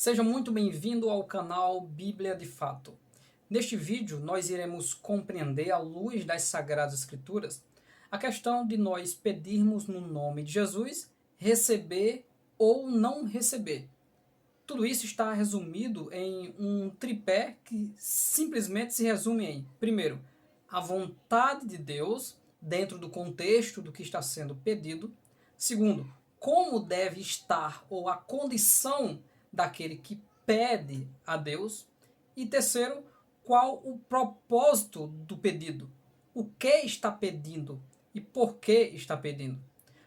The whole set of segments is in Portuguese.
Seja muito bem-vindo ao canal Bíblia de Fato. Neste vídeo, nós iremos compreender, à luz das Sagradas Escrituras, a questão de nós pedirmos no nome de Jesus, receber ou não receber. Tudo isso está resumido em um tripé que simplesmente se resume em, primeiro, a vontade de Deus dentro do contexto do que está sendo pedido. Segundo, como deve estar ou a condição daquele que pede a Deus. E terceiro, qual o propósito do pedido? O que está pedindo e por que está pedindo?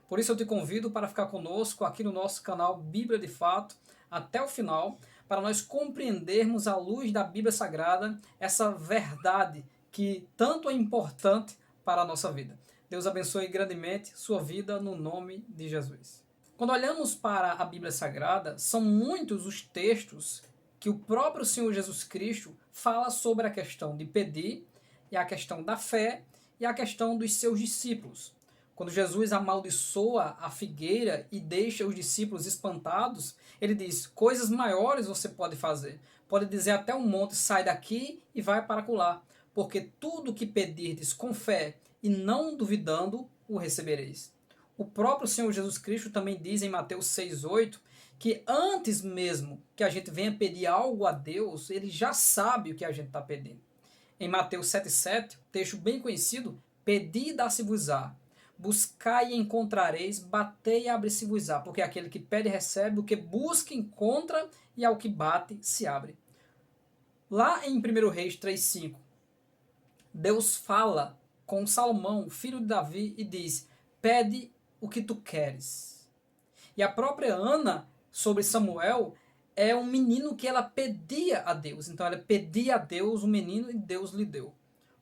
Por isso eu te convido para ficar conosco aqui no nosso canal Bíblia de Fato até o final, para nós compreendermos à luz da Bíblia Sagrada essa verdade que tanto é importante para a nossa vida. Deus abençoe grandemente sua vida no nome de Jesus. Quando olhamos para a Bíblia Sagrada, são muitos os textos que o próprio Senhor Jesus Cristo fala sobre a questão de pedir, e a questão da fé e a questão dos seus discípulos. Quando Jesus amaldiçoa a figueira e deixa os discípulos espantados, ele diz: coisas maiores você pode fazer. Pode dizer até um monte: sai daqui e vai para acolá, porque tudo que pedirdes com fé e não duvidando, o recebereis. O próprio Senhor Jesus Cristo também diz em Mateus 6,8 que antes mesmo que a gente venha pedir algo a Deus, ele já sabe o que a gente está pedindo. Em Mateus 7,7, texto bem conhecido: pedi e dá-se-vos-á, buscai e encontrareis, batei e abre-se-vos-á, porque aquele que pede recebe, o que busca encontra, e ao que bate se abre. Lá em 1 Reis 3,5, Deus fala com Salomão, filho de Davi, e diz: pede o que tu queres. E a própria Ana, sobre Samuel, é um menino que ela pedia a Deus. Então ela pedia a Deus um menino e Deus lhe deu.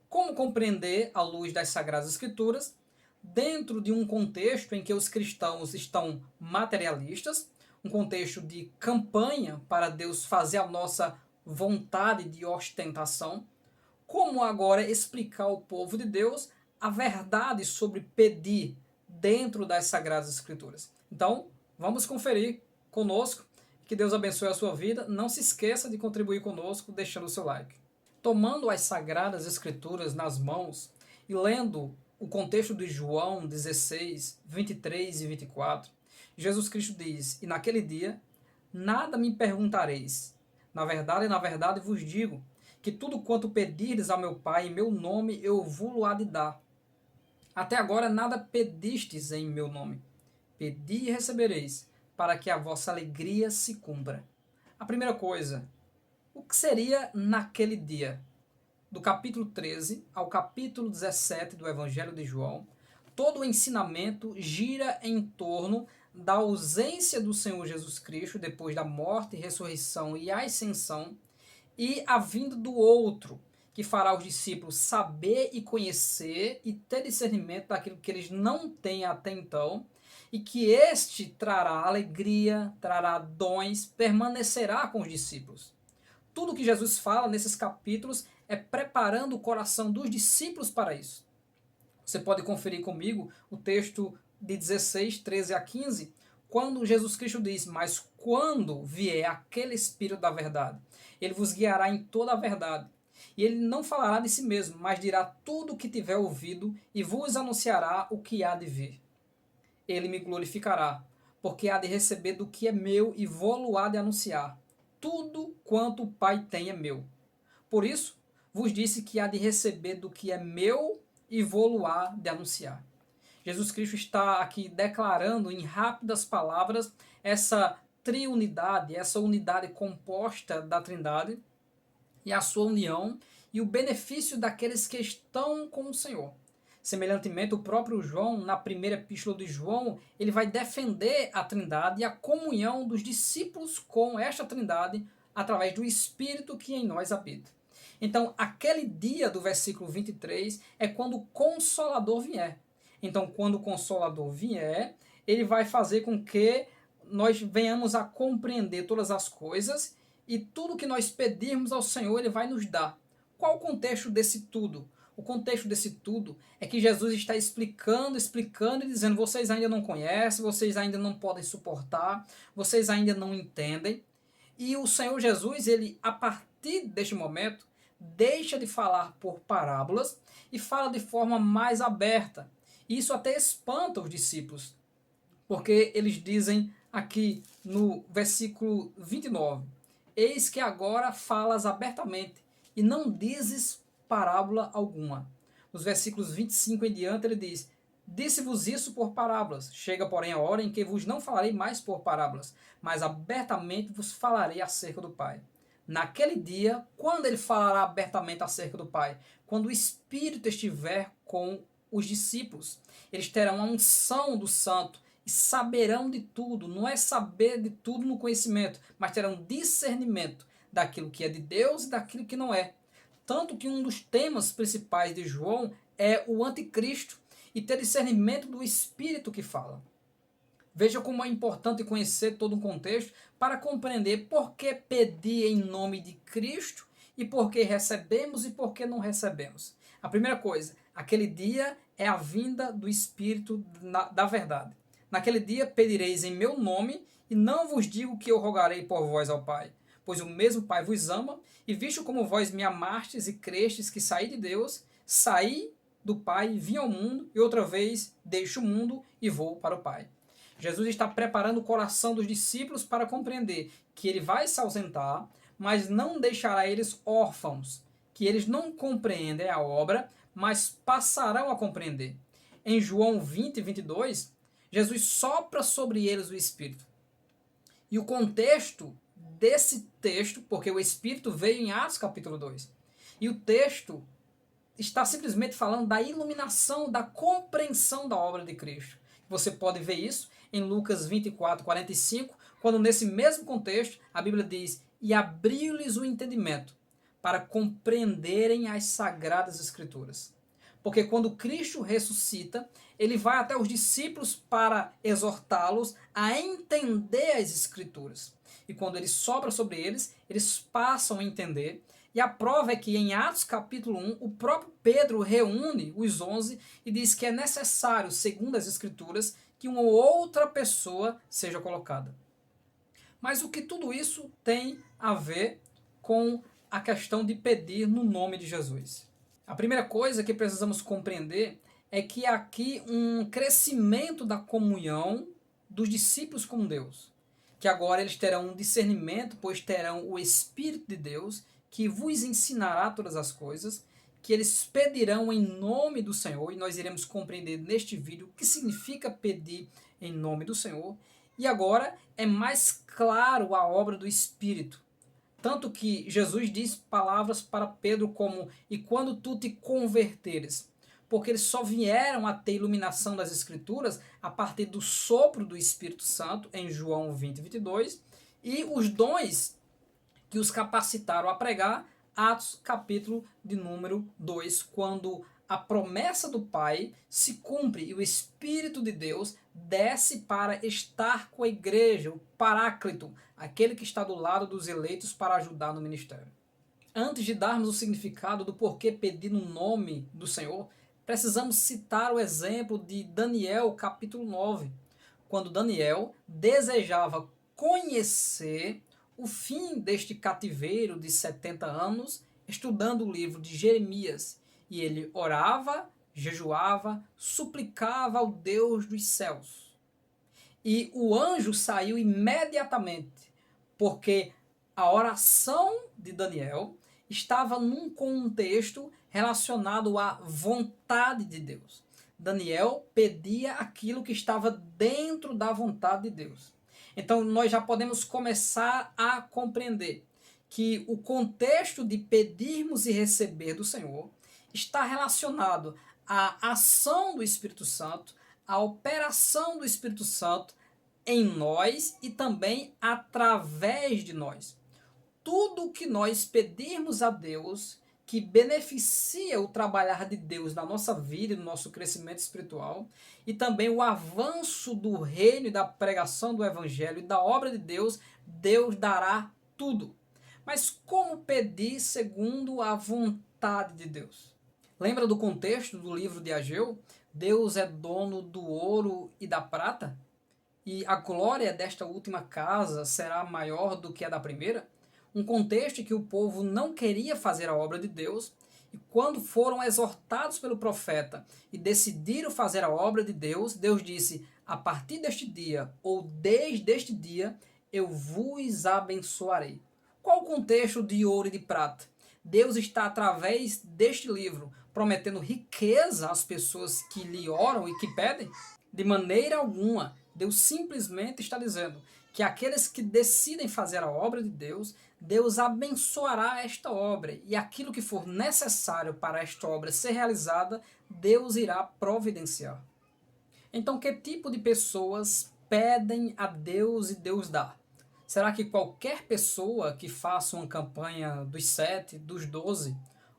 Como compreender, à luz das Sagradas Escrituras, dentro de um contexto em que os cristãos estão materialistas, um contexto de campanha para Deus fazer a nossa vontade de ostentação? Como agora explicar ao povo de Deus a verdade sobre pedir dentro das Sagradas Escrituras? Então, vamos conferir conosco. Que Deus abençoe a sua vida. Não se esqueça de contribuir conosco deixando o seu like. Tomando as Sagradas Escrituras nas mãos e lendo o contexto de João 16, 23 e 24, Jesus Cristo diz: e naquele dia nada me perguntareis. Na verdade vos digo, que tudo quanto pedirdes ao meu Pai em meu nome, eu vou-lo há de dar. Até agora nada pedistes em meu nome. Pedi e recebereis, para que a vossa alegria se cumpra. A primeira coisa, o que seria naquele dia? Do capítulo 13 ao capítulo 17 do Evangelho de João, todo o ensinamento gira em torno da ausência do Senhor Jesus Cristo depois da morte, ressurreição e ascensão, e a vinda do outro, que fará os discípulos saber e conhecer e ter discernimento daquilo que eles não têm até então, e que este trará alegria, trará dons, permanecerá com os discípulos. Tudo que Jesus fala nesses capítulos é preparando o coração dos discípulos para isso. Você pode conferir comigo o texto de 16, 13 a 15, quando Jesus Cristo diz: mas quando vier aquele Espírito da verdade, ele vos guiará em toda a verdade. E ele não falará de si mesmo, mas dirá tudo o que tiver ouvido e vos anunciará o que há de vir. Ele me glorificará, porque há de receber do que é meu e vou-lo há de anunciar. Tudo quanto o Pai tem é meu. Por isso, vos disse que há de receber do que é meu e vou-lo há de anunciar. Jesus Cristo está aqui declarando em rápidas palavras essa triunidade, essa unidade composta da Trindade e a sua união e o benefício daqueles que estão com o Senhor. Semelhantemente, o próprio João, na primeira epístola de João, ele vai defender a Trindade e a comunhão dos discípulos com esta Trindade através do Espírito que em nós habita. Então, aquele dia do versículo 23 é quando o Consolador vier. Então, quando o Consolador vier, ele vai fazer com que nós venhamos a compreender todas as coisas e tudo que nós pedirmos ao Senhor, ele vai nos dar. Qual o contexto desse tudo? O contexto desse tudo é que Jesus está explicando e dizendo: vocês ainda não conhecem, vocês ainda não podem suportar, vocês ainda não entendem. E o Senhor Jesus, ele, a partir deste momento, deixa de falar por parábolas e fala de forma mais aberta. E isso até espanta os discípulos, porque eles dizem aqui no versículo 29, eis que agora falas abertamente e não dizes parábola alguma. Nos versículos 25 em diante ele diz, disse-vos isso por parábolas, chega porém a hora em que vos não falarei mais por parábolas, mas abertamente vos falarei acerca do Pai. Naquele dia, quando ele falará abertamente acerca do Pai? Quando o Espírito estiver com os discípulos. Eles terão a unção do Santo e saberão de tudo. Não é saber de tudo no conhecimento, mas terão discernimento daquilo que é de Deus e daquilo que não é. Tanto que um dos temas principais de João é o anticristo e ter discernimento do Espírito que fala. Veja como é importante conhecer todo um contexto para compreender por que pedir em nome de Cristo e por que recebemos e por que não recebemos. A primeira coisa, aquele dia é a vinda do Espírito da verdade. Naquele dia pedireis em meu nome e não vos digo que eu rogarei por vós ao Pai, pois o mesmo Pai vos ama e visto como vós me amastes e crestes que saí de Deus, saí do Pai, vim ao mundo e outra vez deixo o mundo e vou para o Pai. Jesus está preparando o coração dos discípulos para compreender que ele vai se ausentar, mas não deixará eles órfãos, que eles não compreendem a obra, mas passarão a compreender. Em João 20, 22, Jesus sopra sobre eles o Espírito. E o contexto desse texto, porque o Espírito veio em Atos capítulo 2, e o texto está simplesmente falando da iluminação, da compreensão da obra de Cristo. Você pode ver isso em Lucas 24, 45, quando nesse mesmo contexto a Bíblia diz, e abriu-lhes o entendimento para compreenderem as sagradas escrituras. Porque quando Cristo ressuscita, ele vai até os discípulos para exortá-los a entender as escrituras. E quando ele sobra sobre eles, eles passam a entender. E a prova é que em Atos capítulo 1, o próprio Pedro reúne os 11 e diz que é necessário, segundo as escrituras, que uma outra pessoa seja colocada. Mas o que tudo isso tem a ver com a questão de pedir no nome de Jesus? A primeira coisa que precisamos compreender é que há aqui um crescimento da comunhão dos discípulos com Deus. Que agora eles terão um discernimento, pois terão o Espírito de Deus, que vos ensinará todas as coisas, que eles pedirão em nome do Senhor, e nós iremos compreender neste vídeo o que significa pedir em nome do Senhor. E agora é mais claro a obra do Espírito. Tanto que Jesus diz palavras para Pedro como, e quando tu te converteres, porque eles só vieram a ter iluminação das Escrituras a partir do sopro do Espírito Santo, em João 20, 22, e os dons que os capacitaram a pregar, Atos capítulo de número 2, quando a promessa do Pai se cumpre e o Espírito de Deus desce para estar com a igreja, o Paráclito, aquele que está do lado dos eleitos para ajudar no ministério. Antes de darmos o significado do porquê pedir no nome do Senhor, precisamos citar o exemplo de Daniel capítulo 9, quando Daniel desejava conhecer o fim deste cativeiro de 70 anos, estudando o livro de Jeremias, e ele orava, jejuava, suplicava ao Deus dos céus. E o anjo saiu imediatamente, porque a oração de Daniel estava num contexto relacionado à vontade de Deus. Daniel pedia aquilo que estava dentro da vontade de Deus. Então nós já podemos começar a compreender que o contexto de pedirmos e receber do Senhor está relacionado à ação do Espírito Santo, à operação do Espírito Santo em nós e também através de nós. Tudo que nós pedirmos a Deus que beneficia o trabalhar de Deus na nossa vida e no nosso crescimento espiritual, e também o avanço do reino e da pregação do evangelho e da obra de Deus, Deus dará tudo. Mas como pedir segundo a vontade de Deus? Lembra do contexto do livro de Ageu? Deus é dono do ouro e da prata? e a glória desta última casa será maior do que a da primeira? Um contexto em que o povo não queria fazer a obra de Deus, e quando foram exortados pelo profeta e decidiram fazer a obra de Deus, Deus disse: a partir deste dia, ou desde este dia, eu vos abençoarei. Qual o contexto de ouro e de prata? Deus está, através deste livro, prometendo riqueza às pessoas que lhe oram e que pedem? De maneira alguma. Deus simplesmente está dizendo que aqueles que decidem fazer a obra de Deus, Deus abençoará esta obra, e aquilo que for necessário para esta obra ser realizada, Deus irá providenciar. Então, que tipo de pessoas pedem a Deus e Deus dá? Será que qualquer pessoa que faça uma campanha dos 7, dos 12,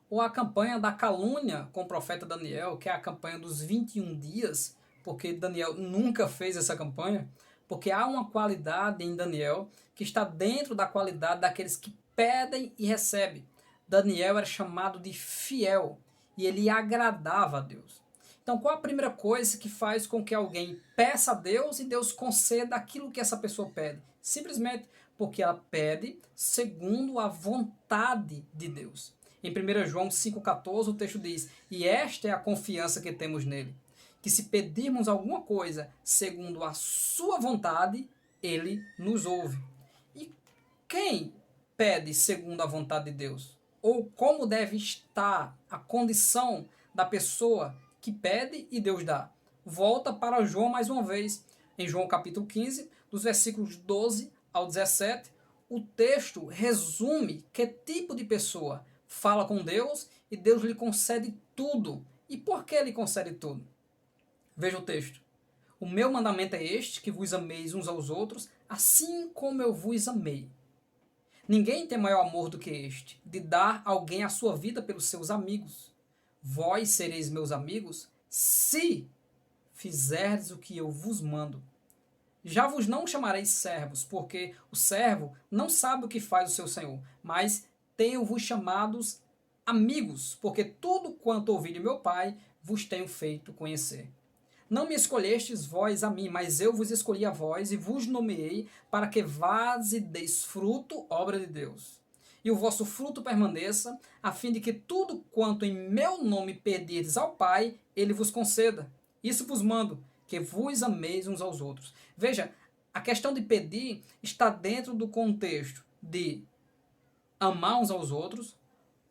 ou a campanha da calúnia com o profeta Daniel, que é a campanha dos 21 dias, porque Daniel nunca fez essa campanha, porque há uma qualidade em Daniel que está dentro da qualidade daqueles que pedem e recebem. Daniel era chamado de fiel e ele agradava a Deus. Então, qual a primeira coisa que faz com que alguém peça a Deus e Deus conceda aquilo que essa pessoa pede? Simplesmente porque ela pede segundo a vontade de Deus. Em 1 João 5,14 o texto diz: e esta é a confiança que temos nele, que se pedirmos alguma coisa segundo a sua vontade, ele nos ouve. E quem pede segundo a vontade de Deus? Ou como deve estar a condição da pessoa que pede e Deus dá? Volta para João mais uma vez. Em João capítulo 15, dos versículos 12 ao 17, o texto resume que tipo de pessoa fala com Deus e Deus lhe concede tudo. E por que ele concede tudo? Veja o texto. O meu mandamento é este, que vos ameis uns aos outros, assim como eu vos amei. Ninguém tem maior amor do que este, de dar alguém a sua vida pelos seus amigos. Vós sereis meus amigos, se fizerdes o que eu vos mando. Já vos não chamareis servos, porque o servo não sabe o que faz o seu senhor, mas tenho-vos chamados amigos, porque tudo quanto ouvi de meu Pai vos tenho feito conhecer. Não me escolhestes vós a mim, mas eu vos escolhi a vós e vos nomeei para que vás e deis fruto, obra de Deus. E o vosso fruto permaneça, a fim de que tudo quanto em meu nome pedirdes ao Pai, ele vos conceda. Isso vos mando, que vos ameis uns aos outros. Veja, a questão de pedir está dentro do contexto de amar uns aos outros,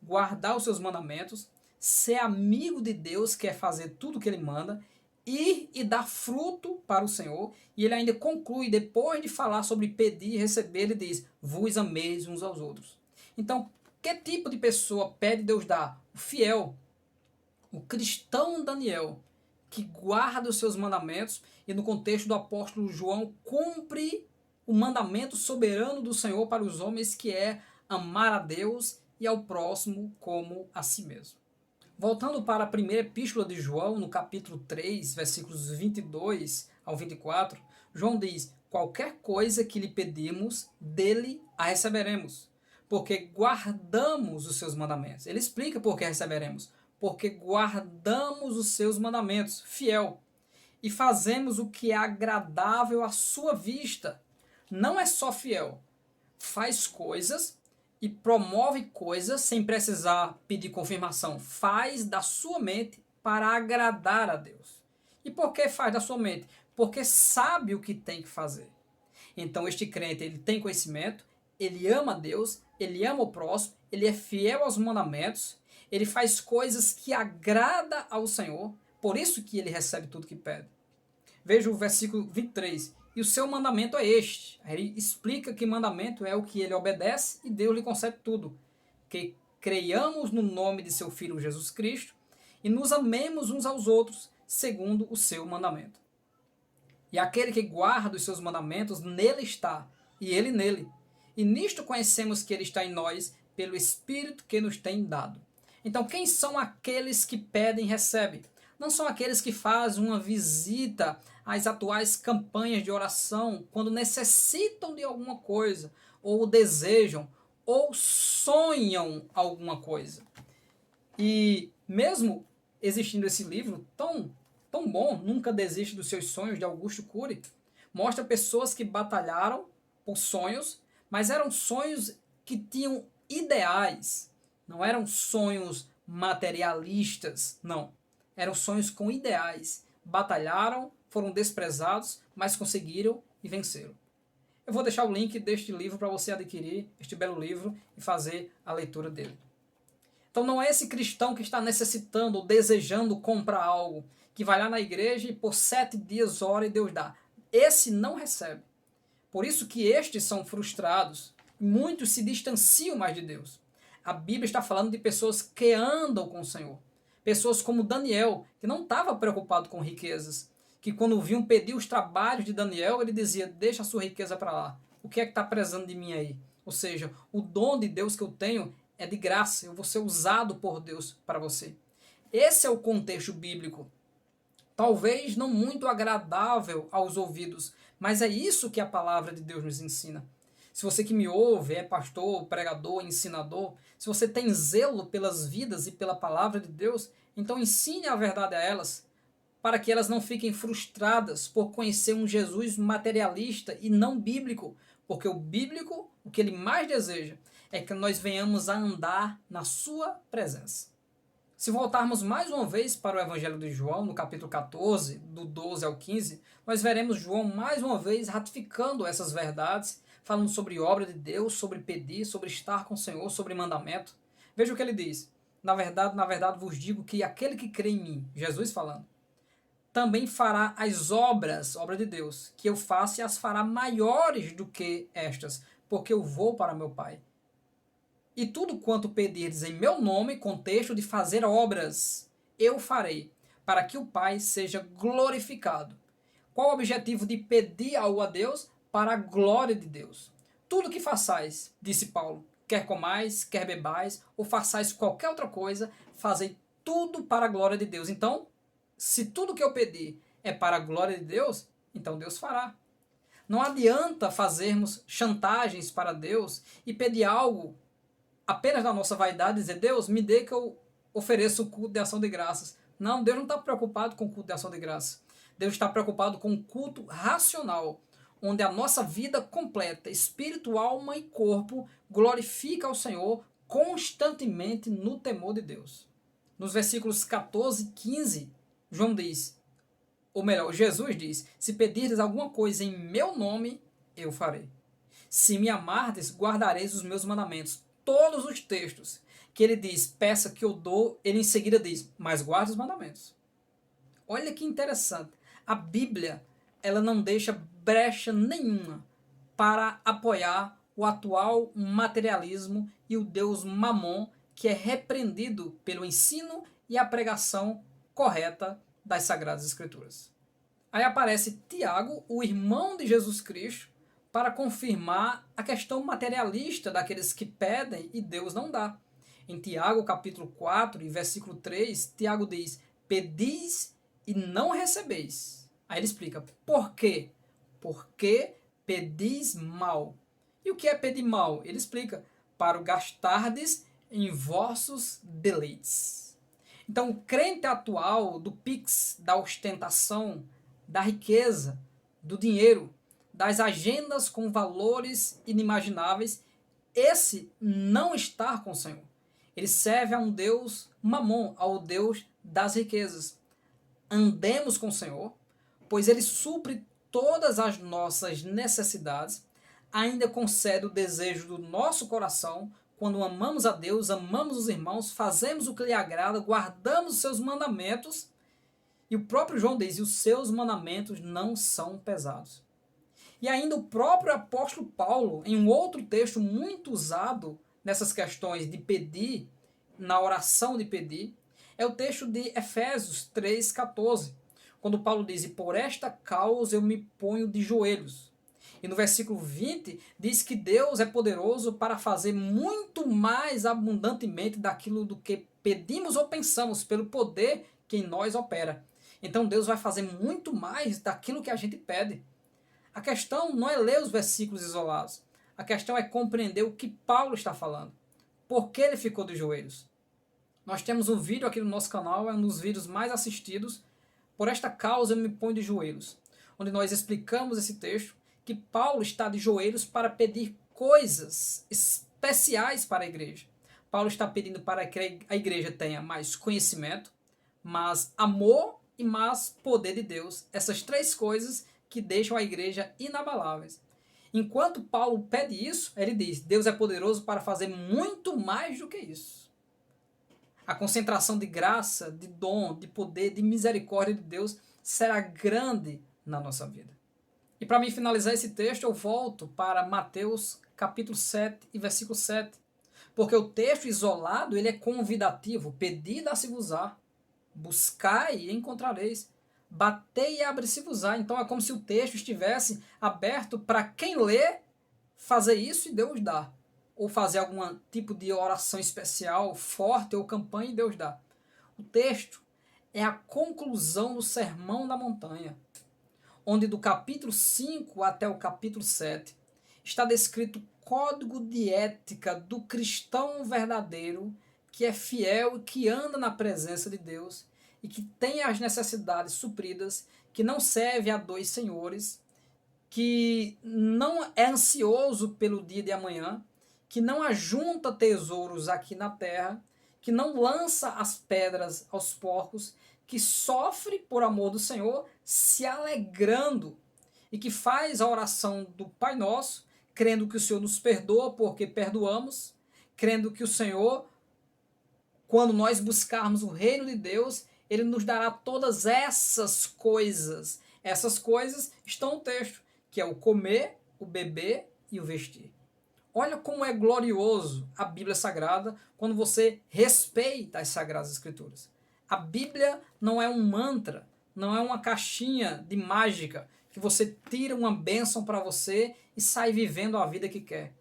guardar os seus mandamentos, ser amigo de Deus, que é fazer tudo o que ele manda, ir e dar fruto para o Senhor. E ele ainda conclui, depois de falar sobre pedir e receber, ele diz: vos ameis uns aos outros. Então, que tipo de pessoa pede Deus dar? O fiel, o cristão Daniel, que guarda os seus mandamentos e, no contexto do apóstolo João, cumpre o mandamento soberano do Senhor para os homens, que é amar a Deus e ao próximo como a si mesmo. Voltando para a primeira epístola de João, no capítulo 3, versículos 22 ao 24, João diz: qualquer coisa que lhe pedimos, dele a receberemos, porque guardamos os seus mandamentos. Ele explica por que receberemos. Porque guardamos os seus mandamentos, fiel, e fazemos o que é agradável à sua vista. Não é só fiel, faz coisas e promove coisas sem precisar pedir confirmação. Faz da sua mente para agradar a Deus. E por que faz da sua mente? Porque sabe o que tem que fazer. Então este crente, ele tem conhecimento, ele ama a Deus, ele ama o próximo, ele é fiel aos mandamentos, ele faz coisas que agrada ao Senhor, por isso que ele recebe tudo que pede. Veja o versículo 23. E o seu mandamento é este. Ele explica que mandamento é o que ele obedece e Deus lhe concede tudo. Que creiamos no nome de seu Filho Jesus Cristo e nos amemos uns aos outros, segundo o seu mandamento. E aquele que guarda os seus mandamentos, nele está, e ele nele. E nisto conhecemos que ele está em nós, pelo Espírito que nos tem dado. Então, quem são aqueles que pedem e recebem? Não são aqueles que fazem uma visita às atuais campanhas de oração quando necessitam de alguma coisa, ou desejam, ou sonham alguma coisa. E mesmo existindo esse livro tão bom, Nunca Desiste dos Seus Sonhos, de Augusto Cury, Mostra pessoas que batalharam por sonhos, mas eram sonhos que tinham ideais. Não eram sonhos materialistas, não. Eram sonhos com ideais. Batalharam, foram desprezados, mas conseguiram e venceram. Eu vou deixar o link deste livro para você adquirir este belo livro e fazer a leitura dele. Então não é esse cristão que está necessitando ou desejando comprar algo, que vai lá na igreja e por 7 dias ora e Deus dá. Esse não recebe. Por isso que estes são frustrados. Muitos se distanciam mais de Deus. A Bíblia está falando de pessoas que andam com o Senhor. Pessoas como Daniel, que não estava preocupado com riquezas, que quando vinham pedir os trabalhos de Daniel, ele dizia, deixa a sua riqueza para lá. O que é que está prezando de mim aí? Ou seja, o dom de Deus que eu tenho é de graça, eu vou ser usado por Deus para você. Esse é o contexto bíblico. Talvez não muito agradável aos ouvidos, mas é isso que a palavra de Deus nos ensina. Se você que me ouve é pastor, pregador, ensinador, se você tem zelo pelas vidas e pela palavra de Deus, então ensine a verdade a elas, para que elas não fiquem frustradas por conhecer um Jesus materialista e não bíblico, porque o bíblico, o que ele mais deseja, é que nós venhamos a andar na sua presença. Se voltarmos mais uma vez para o Evangelho de João, no capítulo 14, do 12 ao 15, nós veremos João mais uma vez ratificando essas verdades, falando sobre obra de Deus, sobre pedir, sobre estar com o Senhor, sobre mandamento. Veja o que ele diz. Na verdade vos digo que aquele que crê em mim, Jesus falando, também fará as obras de Deus, que eu faço e as fará maiores do que estas, porque eu vou para meu Pai. E tudo quanto pedirdes em meu nome, contexto de fazer obras, eu farei, para que o Pai seja glorificado. Qual o objetivo de pedir algo a Deus? Para a glória de Deus. Tudo que façais, disse Paulo, quer comais, quer bebais, ou façais qualquer outra coisa, fazei tudo para a glória de Deus. Então, se tudo que eu pedir é para a glória de Deus, então Deus fará. Não adianta fazermos chantagens para Deus e pedir algo apenas da nossa vaidade, dizer, Deus, me dê que eu ofereço o culto de ação de graças. Não, Deus não está preocupado com o culto de ação de graças. Deus está preocupado com o culto racional, onde a nossa vida completa, espírito, alma e corpo, glorifica ao Senhor constantemente no temor de Deus. Nos versículos 14 e 15, João diz, ou melhor, Jesus diz, se pedirdes alguma coisa em meu nome, eu farei. Se me amardes, guardareis os meus mandamentos. Todos os textos que ele diz, peça que eu dou, ele em seguida diz, mas guarde os mandamentos. Olha que interessante. A Bíblia, ela não deixa brecha nenhuma para apoiar o atual materialismo e o Deus Mamon, que é repreendido pelo ensino e a pregação correta das Sagradas Escrituras. Aí aparece Tiago, o irmão de Jesus Cristo, para confirmar a questão materialista daqueles que pedem e Deus não dá. Em Tiago, capítulo 4, e versículo 3, Tiago diz, pedis e não recebeis. Aí ele explica, por quê? Porque pedis mal. E o que é pedir mal? Ele explica, para o gastardes em vossos deleites. Então, o crente atual do Pix, da ostentação, da riqueza, do dinheiro, das agendas com valores inimagináveis, esse não está com o Senhor. Ele serve a um Deus Mamon, ao Deus das riquezas. Andemos com o Senhor, pois ele supre todas as nossas necessidades, ainda concede o desejo do nosso coração, quando amamos a Deus, amamos os irmãos, fazemos o que lhe agrada, guardamos os seus mandamentos, e o próprio João diz, e os seus mandamentos não são pesados. E ainda o próprio apóstolo Paulo, em um outro texto muito usado nessas questões de pedir, na oração de pedir, é o texto de Efésios 3,14, quando Paulo diz, e por esta causa eu me ponho de joelhos. E no versículo 20 diz que Deus é poderoso para fazer muito mais abundantemente daquilo do que pedimos ou pensamos, pelo poder que em nós opera. Então Deus vai fazer muito mais daquilo que a gente pede. A questão não é ler os versículos isolados. A questão é compreender o que Paulo está falando. Por que ele ficou de joelhos? Nós temos um vídeo aqui no nosso canal, é um dos vídeos mais assistidos. Por esta causa eu me ponho de joelhos. onde nós explicamos esse texto, que Paulo está de joelhos para pedir coisas especiais para a igreja. Paulo está pedindo para que a igreja tenha mais conhecimento, mais amor e mais poder de Deus. Essas três coisas que deixam a igreja inabaláveis. Enquanto Paulo pede isso, ele diz: Deus é poderoso para fazer muito mais do que isso. A concentração de graça, de dom, de poder, de misericórdia de Deus será grande na nossa vida. E para mim finalizar esse texto, eu volto para Mateus capítulo 7 e versículo 7. Porque o texto isolado ele é convidativo. Pedi, dá-se-vos-á. Buscai e encontrareis. Batei e abre-se-vos-á. Então é como se o texto estivesse aberto para quem lê fazer isso e Deus dá. Ou fazer algum tipo de oração especial, forte ou campanha e Deus dá. O texto é a conclusão do Sermão da Montanha, onde do capítulo 5 até o capítulo 7 está descrito o código de ética do cristão verdadeiro que é fiel e que anda na presença de Deus e que tem as necessidades supridas, que não serve a dois senhores, que não é ansioso pelo dia de amanhã, que não ajunta tesouros aqui na terra, que não lança as pedras aos porcos, que sofre por amor do Senhor, se alegrando, e que faz a oração do Pai Nosso, crendo que o Senhor nos perdoa porque perdoamos, crendo que o Senhor, quando nós buscarmos o reino de Deus, Ele nos dará todas essas coisas. Essas coisas estão no texto, que é o comer, o beber e o vestir. Olha como é glorioso a Bíblia Sagrada quando você respeita as Sagradas Escrituras. A Bíblia não é um mantra, não é uma caixinha de mágica que você tira uma bênção para você e sai vivendo a vida que quer.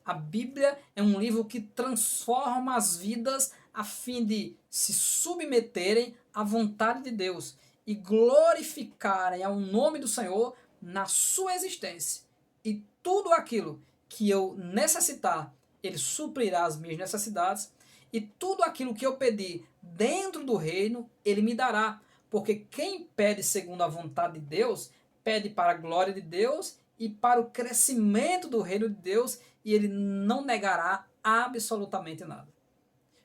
A Bíblia é um livro que transforma as vidas a fim de se submeterem à vontade de Deus e glorificarem ao nome do Senhor na sua existência. E tudo aquilo que eu necessitar, Ele suprirá as minhas necessidades, e tudo aquilo que eu pedir dentro do reino, Ele me dará. Porque quem pede segundo a vontade de Deus, pede para a glória de Deus e para o crescimento do reino de Deus, e Ele não negará absolutamente nada.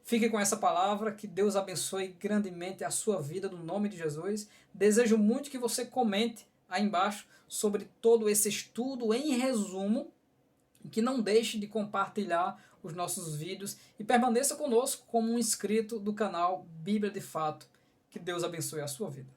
Fique com essa palavra, que Deus abençoe grandemente a sua vida no nome de Jesus. Desejo muito que você comente aí embaixo sobre todo esse estudo em resumo, e que não deixe de compartilhar os nossos vídeos e permaneça conosco como um inscrito do canal Bíblia de Fato. Que Deus abençoe a sua vida.